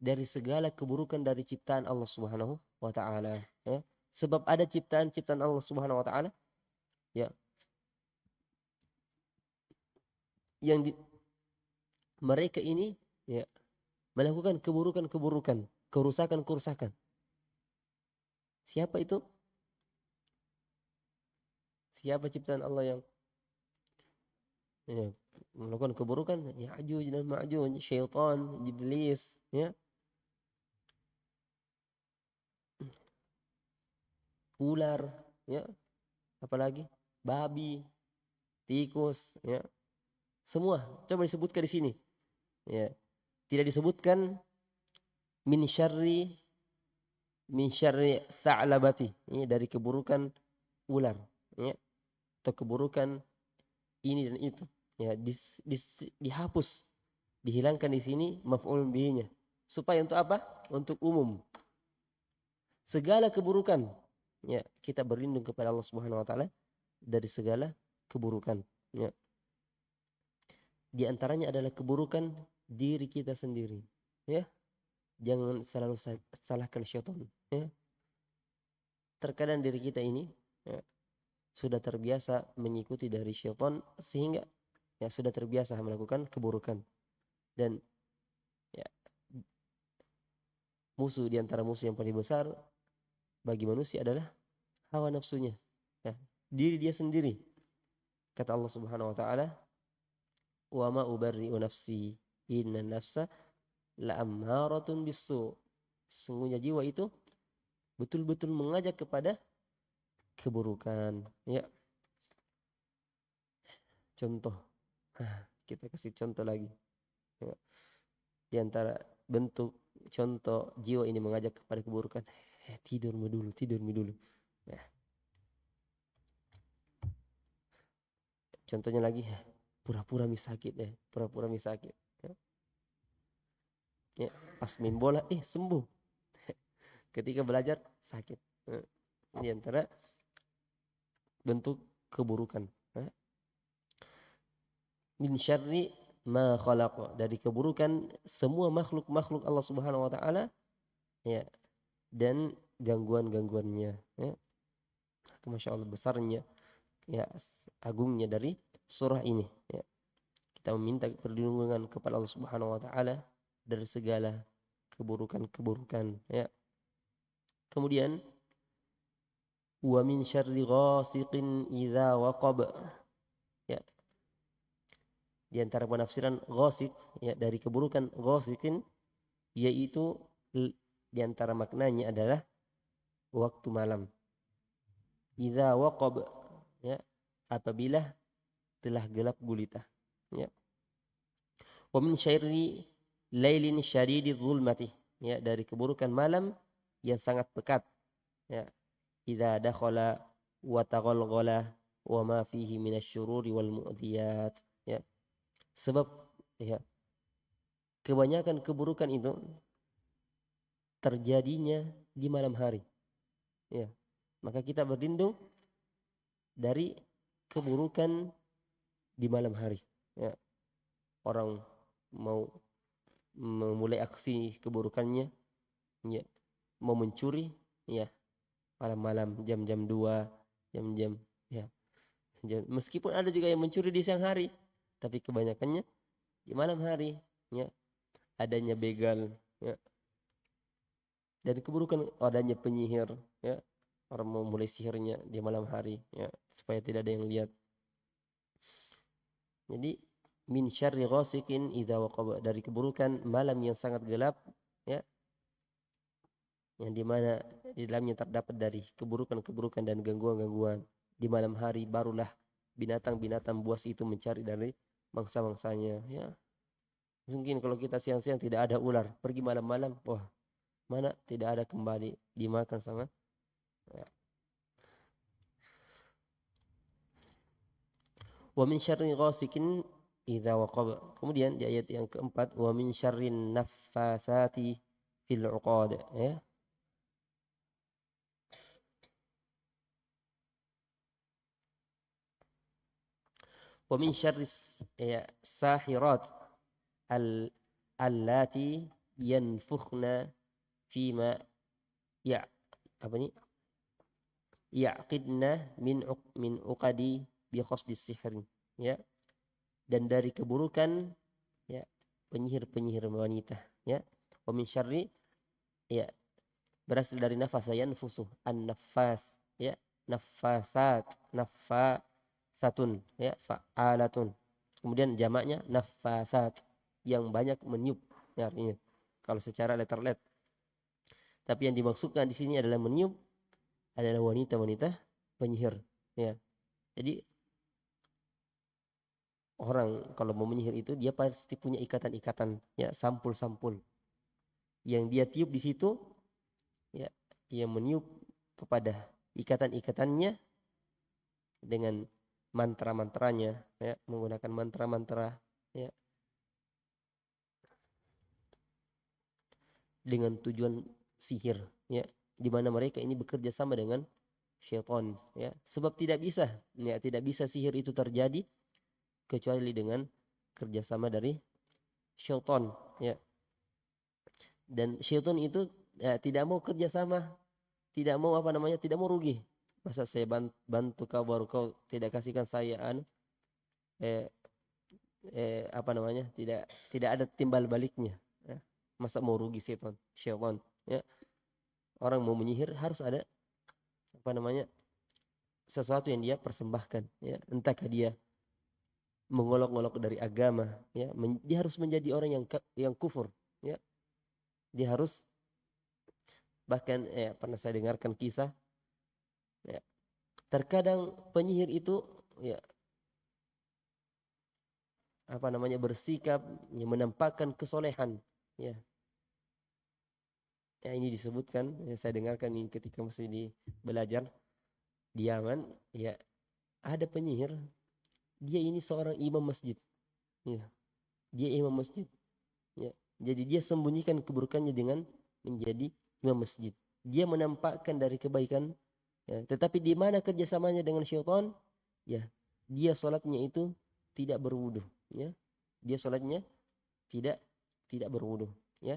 dari segala keburukan dari ciptaan Allah Subhanahu wa taala, ya. Sebab ada ciptaan-ciptaan Allah Subhanahu wa taala, ya, yang mereka ini, ya, melakukan keburukan-keburukan, kerusakan-kerusakan. Siapa itu? Siapa ciptaan Allah yang, ya, melakukan keburukan? Ya'juj dan Ma'juj, syaitan, iblis, ya. Ular, ya. Apalagi babi, tikus, ya. Semua coba disebutkan di sini, ya. Tidak disebutkan min syarri sa'labati, ini dari keburukan ular, ya, atau keburukan ini dan itu, ya. Dihapus, dihilangkan di sini maf'ul bihi-nya, supaya untuk apa? Untuk umum. Segala keburukan, ya, kita berlindung kepada Allah Subhanahu wa taala dari segala keburukan, ya. Di antaranya adalah keburukan diri kita sendiri, ya. Jangan selalu salahkan syaitan, ya. Terkadang diri kita ini, ya, sudah terbiasa mengikuti dari syaitan sehingga, ya, sudah terbiasa melakukan keburukan. Dan, ya, musuh di antara musuh yang paling besar bagi manusia adalah hawa nafsunya, ya, diri dia sendiri. Kata Allah Subhanahu wa taala, wa ma ubarri'u nafsi inna nafsa la'ammaratun bisu. Sesungguhnya jiwa itu betul-betul mengajak kepada keburukan, ya. Contoh, kita kasih contoh lagi, ya. Di antara bentuk contoh jiwa ini mengajak kepada keburukan, tidurmu dulu, ya. Contohnya lagi, pura-pura sakit, ya, pura-pura sakit, ya. Ya, pas main bola sembuh, ketika belajar sakit. Di antara bentuk keburukan, ya. Min syarri ma khalaq, dari keburukan semua makhluk Allah Subhanahu wa taala, ya, dan gangguan-gangguannya, ya. Masya Allah besarnya, ya, agungnya dari surah ini, ya. Kita meminta perlindungan kepada Allah Subhanahu wa taala dari segala keburukan-keburukan, ya. Kemudian wa min syarri ghasiqin idza waqab, ya. Di antara penafsiran ghasiq, ya, dari keburukan ghasiqin, yaitu di antara maknanya adalah waktu malam. Idza waqab, ya, apabila telah gelap gulita, ya. Wa min syarri lailin syadididz zulmati, ya, dari keburukan malam yang sangat pekat, ya. Idza dakhala wa taghalghala wa ma fihi minasyururi wal mu'dhiyat, ya. Sebab, ya, kebanyakan keburukan itu terjadinya di malam hari, ya. Maka kita berlindung dari keburukan di malam hari, ya. Orang mau memulai aksi keburukannya, ya, mau mencuri, ya, malam-malam, jam-jam 2, jam-jam, ya, meskipun ada juga yang mencuri di siang hari, tapi kebanyakannya di malam hari, ya. Adanya begal, ya, dan keburukan adanya penyihir, ya. Orang mau mulai sihirnya di malam hari, ya, supaya tidak ada yang lihat. Jadi min syarri ghasiqin idza waqab, dari keburukan malam yang sangat gelap, ya, yang dimana di dalamnya terdapat dari keburukan-keburukan dan gangguan-gangguan. Di malam hari barulah binatang-binatang buas itu mencari dari mangsa-mangsanya, ya. Mungkin kalau kita siang-siang tidak ada ular, pergi malam-malam, wah, mana tidak ada, kembali dimakan sama, ya. Wa min syarri ghasiqin idza waqab. Kemudian di ayat yang keempat, wa min syarrin naffasati fil 'uqad, ya. Wa min syarri, ya, sahirat allati yanfukhna fima, ya, apa ini, yaqidna min uqadi bi khasdis sihri, ya, dan dari keburukan, ya, penyihir-penyihir wanita, ya. Wa min syarri, ya, berasal dari nafasa yanfusu, an-naffas, ya, naffasat, naffasatun, ya, fa'alatun. Kemudian jamaknya naffasat, yang banyak meniup, ya, artinya kalau secara letter-let. Tapi yang dimaksudkan di sini adalah meniup adalah wanita-wanita penyihir, ya. Jadi orang kalau mau menyihir itu dia pasti punya ikatan-ikatan, ya, sampul-sampul yang dia tiup di situ, ya, dia meniup kepada ikatan-ikatannya dengan mantra-mantranya, ya, menggunakan mantra-mantra, ya, dengan tujuan sihir, ya, di mana mereka ini bekerja sama dengan syaitan, ya. Sebab tidak bisa, ya, tidak bisa sihir itu terjadi kecuali dengan kerjasama dari syaitan, ya. Dan syaitan itu, ya, tidak mau kerjasama, tidak mau apa namanya, tidak mau rugi. Masa saya bantu kau baru kau tidak kasihkan saya eh, apa namanya, tidak ada timbal baliknya, ya. Masa mau rugi syaitan, ya. Orang mau menyihir harus ada apa namanya, sesuatu yang dia persembahkan, ya. Entahkah dia mengolok-olok dari agama, ya, dia harus menjadi orang yang kufur, ya. Dia harus, bahkan, ya, pernah saya dengarkan kisah, ya, terkadang penyihir itu, ya, apa namanya, bersikap, ya, menampakkan kesolehan, ya. Ya, ini disebutkan, ya, saya dengarkan ini ketika masih belajar di Yaman, ya, ada penyihir, dia ini seorang imam masjid, ya. Dia imam masjid, ya. Jadi dia sembunyikan keburukannya dengan menjadi imam masjid. Dia menampakkan dari kebaikan, ya, tetapi di mana kerjasamanya dengan syaitan, ya, dia sholatnya itu tidak berwudu, ya. dia sholatnya tidak berwudu, ya.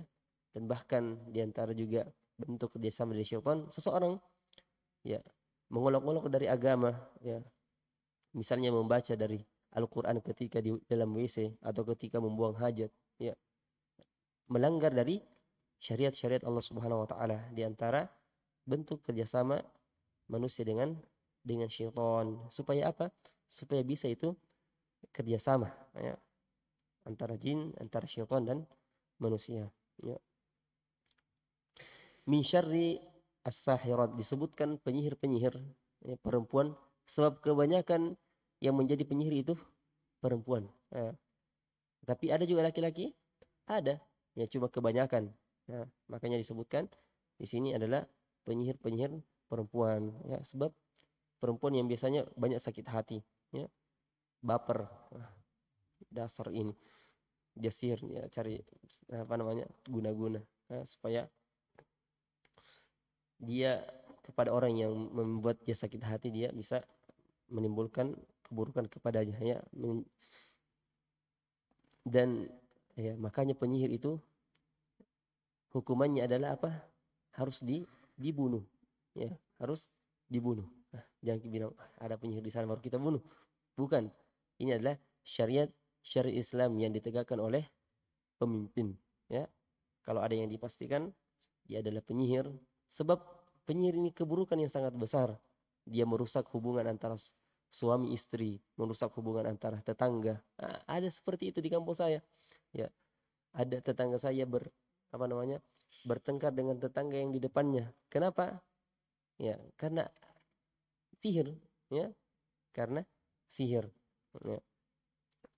Dan bahkan diantara juga bentuk kerjasama dari syaitan, seseorang ya mengolok-olok dari agama, ya. Misalnya membaca dari Al-Quran ketika di dalam WC atau ketika membuang hajat, ya. Melanggar dari syariat-syariat Allah Subhanahu wa taala. Di antara bentuk kerjasama manusia dengan syaitan. Supaya apa? Supaya bisa itu kerjasama, ya. Antara jin, antara syaitan dan manusia, ya. Min syarri as-sahirat, disebutkan penyihir-penyihir, ya, perempuan, sebab kebanyakan yang menjadi penyihir itu perempuan. Nah, tapi ada juga laki-laki, ada, ya, cuma kebanyakan. Nah, makanya disebutkan di sini adalah penyihir-penyihir perempuan, ya, sebab perempuan yang biasanya banyak sakit hati, ya, baper. Nah, dasar ini jasir, ya, cari apa namanya guna-guna, ya, supaya dia kepada orang yang membuat dia sakit hati, dia bisa menimbulkan keburukan kepadanya, ya. Dan ya, makanya penyihir itu hukumannya adalah apa? Harus dibunuh, ya, harus dibunuh. Nah, jangan bilang ada penyihir di sana baru kita bunuh. Bukan. Ini adalah syariat Islam yang ditegakkan oleh pemimpin, ya. Kalau ada yang dipastikan dia adalah penyihir, sebab penyihir ini keburukan yang sangat besar. Dia merusak hubungan antara suami istri, merusak hubungan antara tetangga. Nah, ada seperti itu di kampung saya. Ya, ada tetangga saya bertengkar dengan tetangga yang di depannya. Kenapa? Ya, karena sihir, ya. Karena sihir. Ya.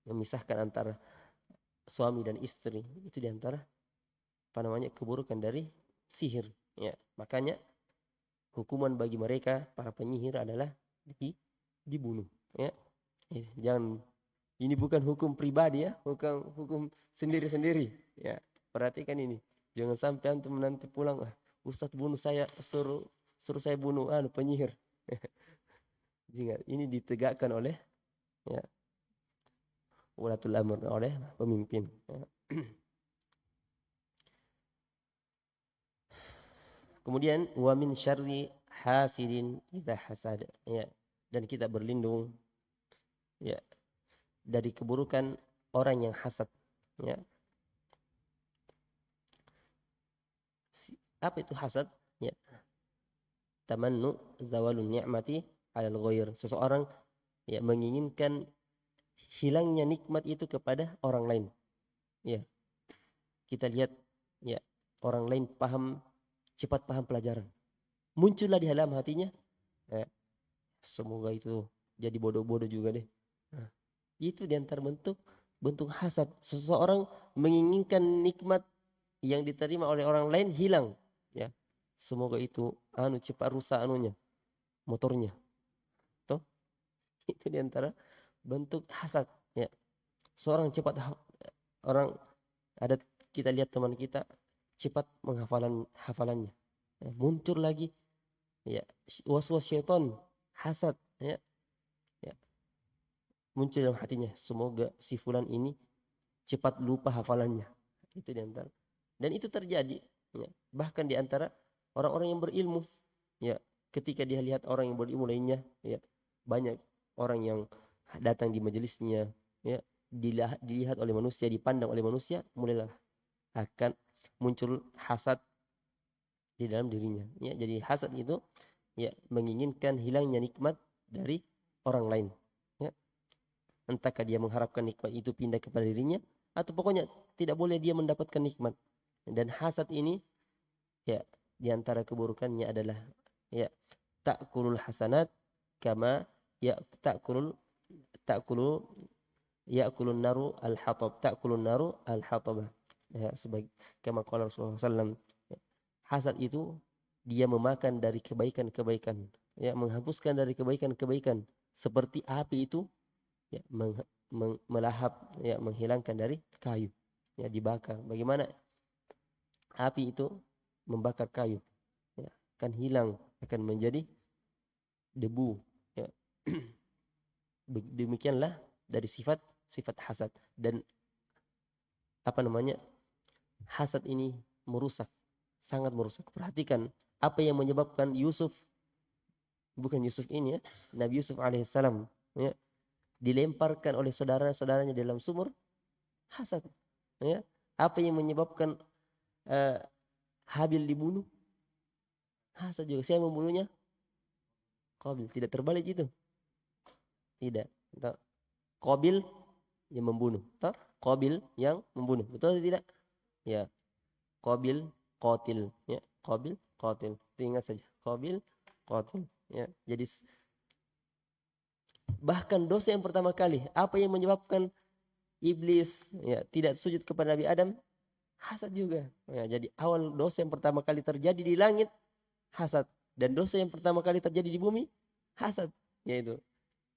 Memisahkan antara suami dan istri, itu diantara keburukan dari sihir, ya. Makanya hukuman bagi mereka para penyihir adalah dibunuh, ya. Jangan, ini bukan hukum pribadi, ya, bukan hukum sendiri-sendiri, ya. Perhatikan ini, jangan sampai antum nanti pulang, Ustadz bunuh saya, suruh saya bunuh penyihir. Jangan, ini ditegakkan oleh, ya, ulatul amr, oleh pemimpin, ya. Kemudian wa min syarri hasidin idza hasad, ya, dan kita berlindung, ya, dari keburukan orang yang hasad, ya. Apa itu hasad? Ya, tamannu zawalun ni'mati 'alal ghair. Seseorang, ya, menginginkan hilangnya nikmat itu kepada orang lain, ya. Kita lihat, ya, orang lain cepat paham pelajaran, muncullah di dalam hatinya, semoga itu jadi bodoh-bodoh juga deh. Nah, itu diantara bentuk hasad. Seseorang menginginkan nikmat yang diterima oleh orang lain hilang, ya. Semoga itu cepat rusak motornya. Toh, itu diantara bentuk hasad, ya. Seorang orang ada, kita lihat teman kita cepat hafalannya. Ya, muncul lagi, ya, was-was syaitan, hasad, ya. Ya, muncul dalam hatinya, semoga si fulan ini cepat lupa hafalannya. Itu diantara, dan itu terjadi, ya. Bahkan diantara orang-orang yang berilmu, ya, ketika dia lihat orang yang berilmu lainnya, ya, banyak orang yang datang di majelisnya, ya, dilihat oleh manusia, dipandang oleh manusia, mulailah akan muncul hasad di dalam dirinya, ya. Jadi hasad itu, ya, menginginkan hilangnya nikmat dari orang lain, ya. Entahkah dia mengharapkan nikmat itu pindah kepada dirinya, atau pokoknya tidak boleh dia mendapatkan nikmat. Dan hasad ini, ya, diantara keburukannya adalah, ya, ta'kulul hasanat kama ya ta'kulul ya'kulun naru al-hatab, ta'kulun naru al-hatabah, ya, sebagai kama qala Rasulullah sallallahu alaihi wasallam. Hasad itu dia memakan dari kebaikan-kebaikan, ya, menghapuskan dari kebaikan-kebaikan, seperti api itu, ya, melahap, ya, menghilangkan dari kayu, ya, dibakar. Bagaimana api itu membakar kayu, ya, akan hilang, akan menjadi debu, ya. Demikianlah dari sifat hasad. Dan apa namanya, hasad ini merusak, sangat merusak. Perhatikan apa yang menyebabkan Yusuf, bukan Yusuf ini ya, Nabi Yusuf alaihissalam ya, dilemparkan oleh saudara-saudaranya dalam sumur, hasad ya. Apa yang menyebabkan Habil dibunuh, hasad juga. Saya membunuhnya, Qabil. Tidak terbalik itu, tidak. Qabil yang membunuh, Qabil yang membunuh, betul atau tidak? Ya, Qabil qatil ya, Qabil qatil. Ingat saja, Qabil qatil ya. Jadi bahkan dosa yang pertama kali, apa yang menyebabkan iblis ya tidak sujud kepada Nabi Adam, hasad juga ya. Jadi awal dosa yang pertama kali terjadi di langit, hasad. Dan dosa yang pertama kali terjadi di bumi, hasad. Yaitu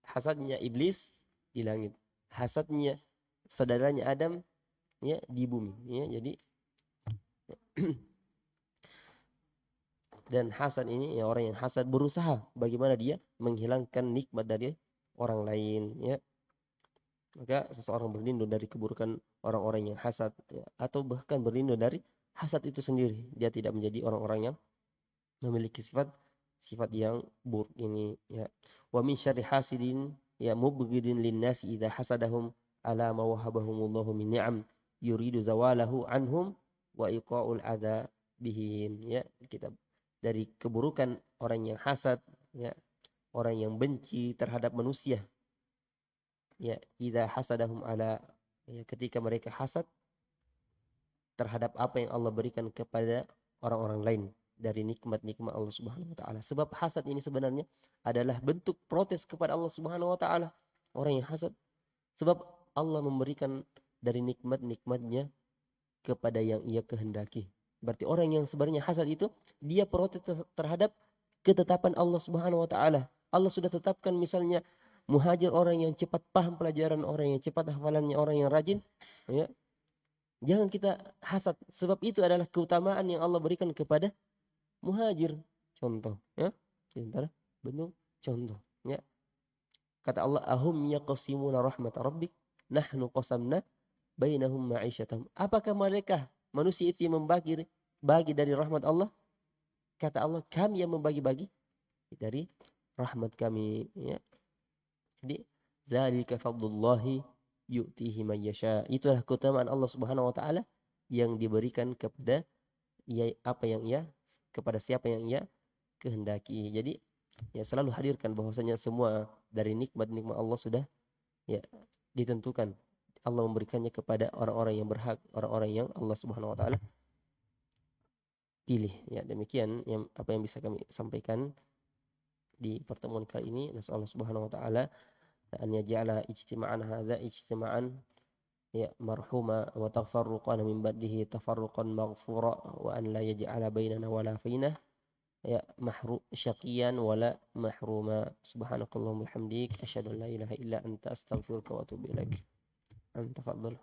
hasadnya iblis di langit, hasadnya saudaranya Adam ya di bumi ya. Jadi dan hasad ini ya, orang yang hasad berusaha bagaimana dia menghilangkan nikmat dari orang lain ya. Maka seseorang berlindung dari keburukan orang-orang yang hasad ya, atau bahkan berlindung dari hasad itu sendiri. Dia tidak menjadi orang-orang yang memiliki sifat yang buruk ini ya. Wa min syarri hasidin ya mubghidin linnasi idza hasadahum ala ma wahabahumullahu min ni'am yuridu zawalahu anhum wa iqa'ul adza bihim ya. Kita dari keburukan orang yang hasad ya, orang yang benci terhadap manusia ya, idza hasadahum ala ya, ketika mereka hasad terhadap apa yang Allah berikan kepada orang-orang lain dari nikmat-nikmat Allah Subhanahu wa taala. Sebab hasad ini sebenarnya adalah bentuk protes kepada Allah Subhanahu wa taala. Orang yang hasad sebab Allah memberikan dari nikmat-nikmatnya kepada yang ia kehendaki. Berarti orang yang sebenarnya hasad itu dia protes terhadap ketetapan Allah Subhanahu wa taala. Allah sudah tetapkan misalnya muhajir orang yang cepat paham pelajaran, orang yang cepat hafalannya, orang yang rajin ya. Jangan kita hasad, sebab itu adalah keutamaan yang Allah berikan kepada muhajir. Contoh ya, sebentar bentuk contoh ya. Kata Allah, ahum yaqsimuna rahmat rabbik nahnu qasamna bainahum ma'isyatahum. Apakah mereka manusia itu yang bagi dari rahmat Allah? Kata Allah, kami yang membagi-bagi dari rahmat kami ya. Jadi zalika fadlullahi yu'tihi man yasha. Itulah keutamaan Allah Subhanahu wa taala yang diberikan kepada apa yang ia, kepada siapa yang ia kehendaki. Jadi ya selalu hadirkan bahwasanya semua dari nikmat-nikmat Allah sudah ya ditentukan. Allah memberikannya kepada orang-orang yang berhak, orang-orang yang Allah Subhanahu wa taala pilih. Ya, demikian yang apa yang bisa kami sampaikan di pertemuan kali ini. Nasallahu Subhanahu wa taala an yaj'ala ijtima'an hadza ijtima'an ya marhuma wa tafarruqan min ba'dihi tafarruqan maghfura wa an la yaj'ala bainana wala fainah ya syaqiyan wala mahruma. Subhanakallahumma hamdik asyhadu an la ilaha illa anta astaghfiruka wa atubu ilaik. Tafadhal.